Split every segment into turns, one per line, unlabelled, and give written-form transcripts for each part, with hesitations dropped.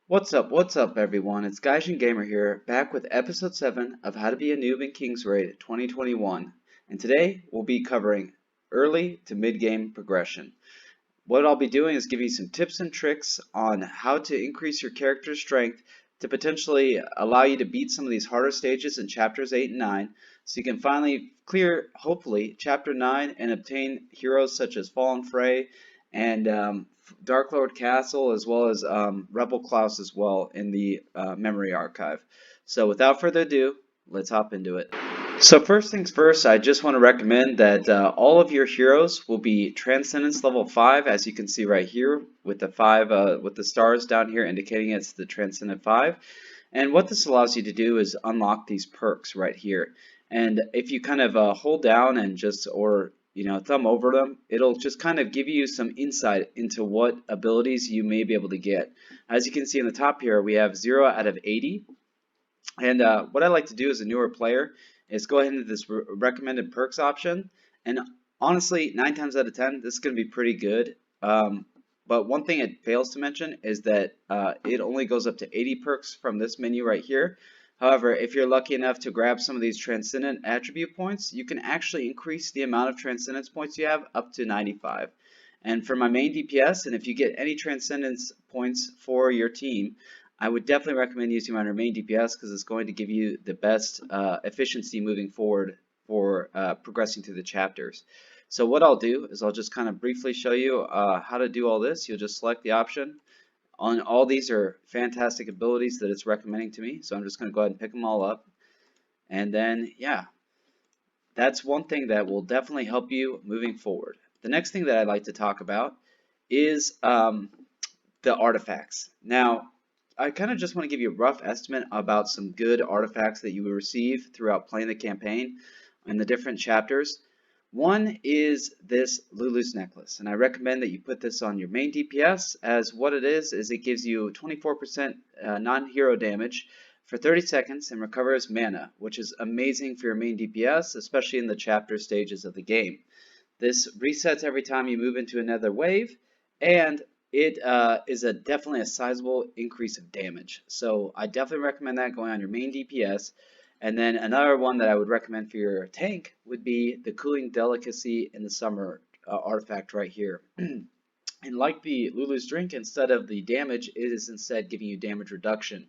What's up everyone? It's GaijinGamer here, back with episode 7 of How to Be a Noob in King's Raid 2021. And today we'll be covering early to mid-game progression. What I'll be doing is giving you some tips and tricks on how to increase your character's strength to potentially allow you to beat some of these harder stages in chapters 8 and 9, so you can finally clear, hopefully, chapter 9 and obtain heroes such as Fallen Frey and Dark Lord Castle, as well as Rebel Klaus as well in the memory archive. So without further ado, let's hop into it. So first things first, I just want to recommend that all of your heroes will be Transcendence level 5, as you can see right here with the stars down here indicating it's the Transcendent 5. And what this allows you to do is unlock these perks right here. And if you kind of hold down and thumb over them, it'll just kind of give you some insight into what abilities you may be able to get. As you can see in the top here, we have 0 out of 80. And what I like to do as a newer player is go ahead into this recommended perks option. And honestly, 9 times out of 10, this is going to be pretty good. But one thing it fails to mention is that it only goes up to 80 perks from this menu right here. However, if you're lucky enough to grab some of these Transcendent attribute points, you can actually increase the amount of Transcendence points you have up to 95. And for my main DPS, and if you get any Transcendence points for your team, I would definitely recommend using my main DPS because it's going to give you the best efficiency moving forward for progressing through the chapters. So what I'll do is I'll just kind of briefly show you how to do all this. You'll just select the option. All these are fantastic abilities that it's recommending to me, so I'm just going to go ahead and pick them all up. And then, yeah, that's one thing that will definitely help you moving forward. The next thing that I'd like to talk about is the artifacts. Now, I kind of just want to give you a rough estimate about some good artifacts that you will receive throughout playing the campaign in the different chapters. One is this Lulu's necklace, and I recommend that you put this on your main DPS, as what it is it gives you 24% non-hero damage for 30 seconds and recovers mana, which is amazing for your main DPS, especially in the chapter stages of the game. This resets every time you move into another wave, and it is definitely a sizable increase of damage. So I definitely recommend that going on your main DPS. And then another one that I would recommend for your tank would be the Cooling Delicacy in the Summer artifact right here. And like the Lulu's drink, instead of the damage, it is instead giving you damage reduction.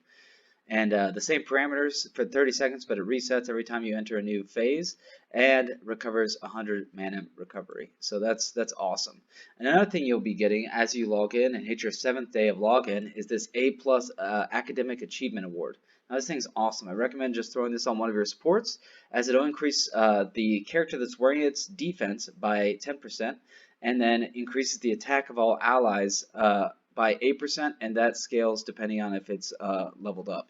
And the same parameters for 30 seconds, but it resets every time you enter a new phase and recovers 100 mana recovery. So that's awesome. And another thing you'll be getting as you log in and hit your 7th day of login is this A+ Academic Achievement Award. Now this thing's awesome. I recommend just throwing this on one of your supports, as it'll increase the character that's wearing its defense by 10%, and then increases the attack of all allies by 8%, and that scales depending on if it's leveled up.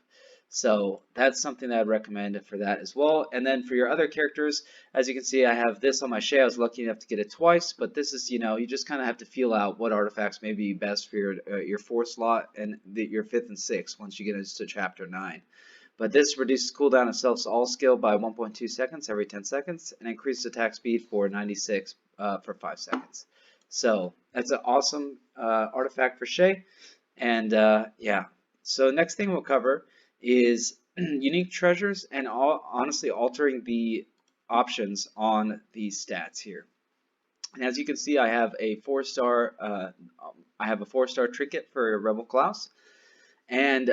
So that's something that I'd recommend for that as well. And then for your other characters, as you can see, I have this on my Shay. I was lucky enough to get it twice, but this is, you just kind of have to feel out what artifacts may be best for your 4th slot and your 5th and 6th once you get into chapter 9. But this reduces cooldown of Self-All skill by 1.2 seconds every 10 seconds and increases attack speed for 96 for 5 seconds. So that's an awesome artifact for Shay. And yeah, so next thing we'll cover is unique treasures and honestly altering the options on these stats here. And as you can see, I have a 4-star trinket for Rebel Klaus, and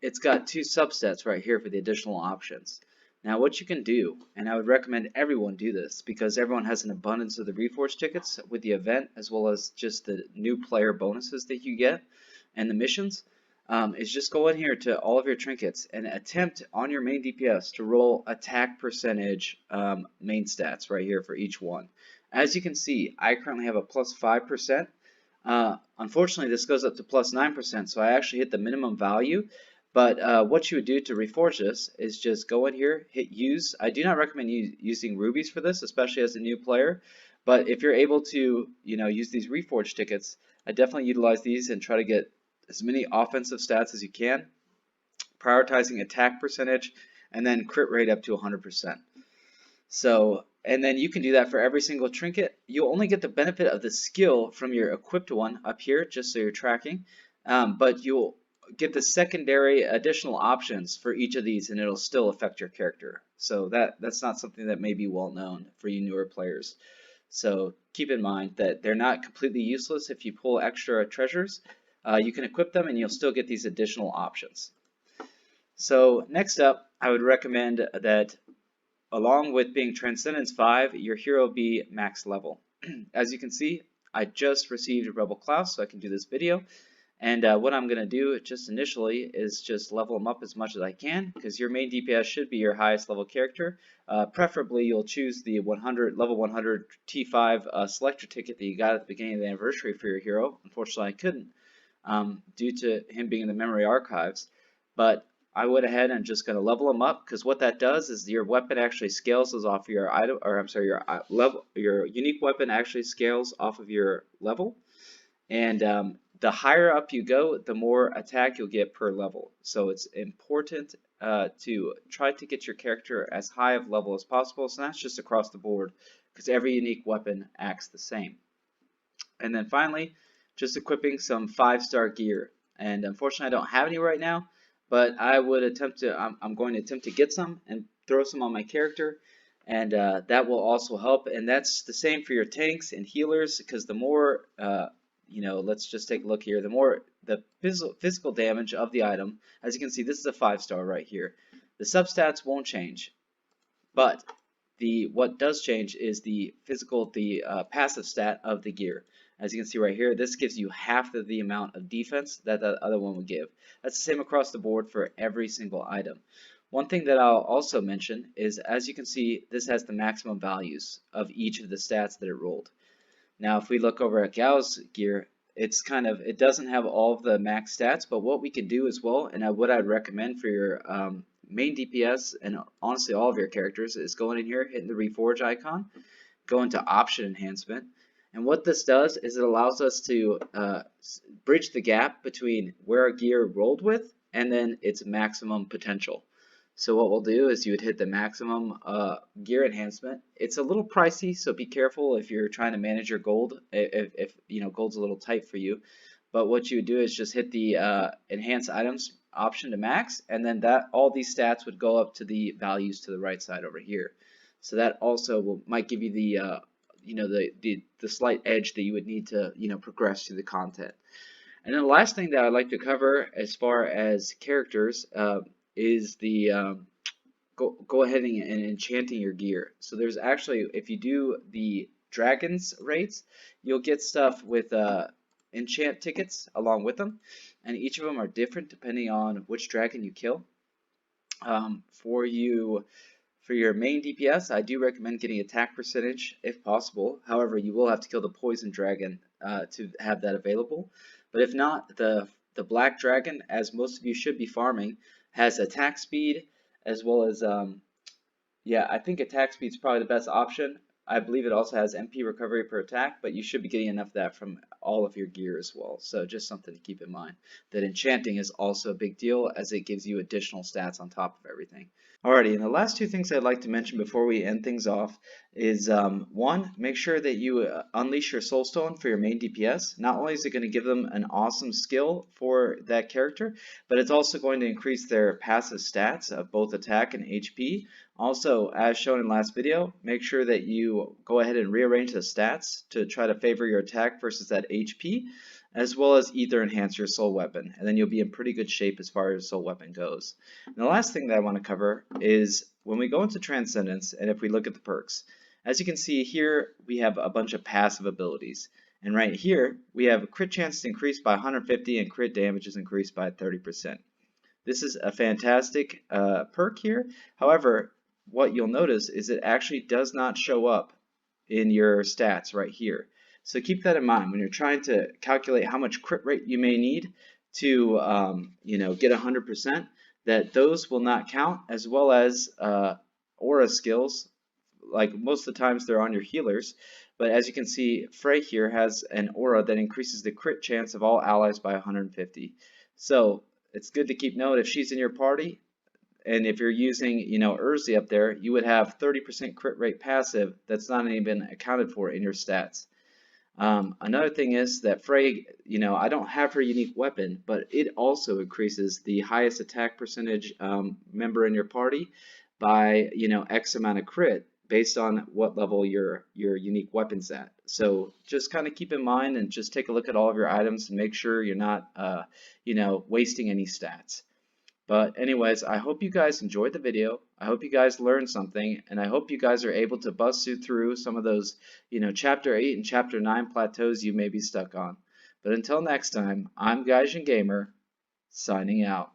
it's got 2 subsets right here for the additional options. Now what you can do, and I would recommend everyone do this because everyone has an abundance of the Reforged tickets with the event, as well as just the new player bonuses that you get and the missions, is just go in here to all of your trinkets and attempt on your main DPS to roll attack percentage main stats right here for each one. As you can see, I currently have a plus 5%. Unfortunately, this goes up to plus 9%, so I actually hit the minimum value. But what you would do to reforge this is just go in here, hit use. I do not recommend using rubies for this, especially as a new player. But if you're able to, use these reforged tickets, I definitely utilize these and try to get as many offensive stats as you can, prioritizing attack percentage, and then crit rate up to 100%. So, and then you can do that for every single trinket. You'll only get the benefit of the skill from your equipped one up here, just so you're tracking. But you'll get the secondary additional options for each of these, and it'll still affect your character. So that's not something that may be well known for you newer players. So keep in mind that they're not completely useless. If you pull extra treasures, you can equip them and you'll still get these additional options. So next up, I would recommend that along with being Transcendence 5, your hero be max level. As you can see, I just received Rebel Klaus, so I can do this video. And what I'm going to do just initially is just level them up as much as I can, because your main DPS should be your highest level character. Preferably, you'll choose the level 100 T5 selector ticket that you got at the beginning of the anniversary for your hero. Unfortunately, I couldn't due to him being in the memory archives. But I went ahead and just going to level them up, because what that does is your weapon actually scales off your item, or I'm sorry, your unique weapon actually scales off of your level. And the higher up you go, the more attack you'll get per level. So it's important to try to get your character as high of level as possible. So that's just across the board, because every unique weapon acts the same. And then finally, just equipping some 5-star gear. And unfortunately, I don't have any right now, but I would attempt to. I'm going to attempt to get some and throw some on my character, and that will also help. And that's the same for your tanks and healers, because the more let's just take a look here. The more the physical damage of the item, as you can see, this is a 5-star right here. The substats won't change, but what does change is the passive stat of the gear. As you can see right here, this gives you half of the amount of defense that the other one would give. That's the same across the board for every single item. One thing that I'll also mention is, as you can see, this has the maximum values of each of the stats that it rolled. Now, if we look over at Gao's gear, it doesn't have all of the max stats, but what we can do as well, and what I'd recommend for your main DPS and honestly all of your characters, is going in here, hitting the reforge icon, go into option enhancement, and what this does is it allows us to bridge the gap between where our gear rolled with and then its maximum potential. So what we'll do is you would hit the maximum gear enhancement. It's a little pricey, so be careful if you're trying to manage your gold, if gold's a little tight for you. But what you would do is just hit the enhance items option to max, and then all these stats would go up to the values to the right side over here. So that also might give you the slight edge that you would need to progress through the content. And then the last thing that I'd like to cover as far as characters is the go ahead and enchanting your gear. So there's actually, if you do the dragons rates, you'll get stuff with enchant tickets along with them, and each of them are different depending on which dragon you kill. For your main DPS, I do recommend getting attack percentage if possible. However, you will have to kill the poison dragon to have that available. But if not, the black dragon, as most of you should be farming, has attack speed as well as I think attack speed is probably the best option. I believe it also has MP recovery per attack, but you should be getting enough of that from all of your gear as well. So just something to keep in mind, that enchanting is also a big deal, as it gives you additional stats on top of everything. Alrighty, and the last two things I'd like to mention before we end things off is one, make sure that you unleash your soulstone for your main DPS. Not only is it going to give them an awesome skill for that character, but it's also going to increase their passive stats of both attack and HP. Also, as shown in last video, make sure that you go ahead and rearrange the stats to try to favor your attack versus that HP, as well as either enhance your soul weapon, and then you'll be in pretty good shape as far as soul weapon goes. And the last thing that I want to cover is when we go into Transcendence, and if we look at the perks, as you can see here, we have a bunch of passive abilities. And right here, we have a crit chance increased by 150 and crit damage is increased by 30%. This is a fantastic perk here. However, what you'll notice is it actually does not show up in your stats right here. So keep that in mind when you're trying to calculate how much crit rate you may need to get 100%, that those will not count, as well as aura skills. Like most of the times they're on your healers, but as you can see, Frey here has an aura that increases the crit chance of all allies by 150. So it's good to keep note if she's in your party, and if you're using, Urzi up there, you would have 30% crit rate passive that's not even accounted for in your stats. Another thing is that Frey, I don't have her unique weapon, but it also increases the highest attack percentage member in your party by, X amount of crit based on what level your unique weapon's at. So just kind of keep in mind and just take a look at all of your items and make sure you're not, wasting any stats. But anyways, I hope you guys enjoyed the video. I hope you guys learned something, and I hope you guys are able to bust through some of those, Chapter 8 and Chapter 9 plateaus you may be stuck on. But until next time, I'm GaijinGamer, signing out.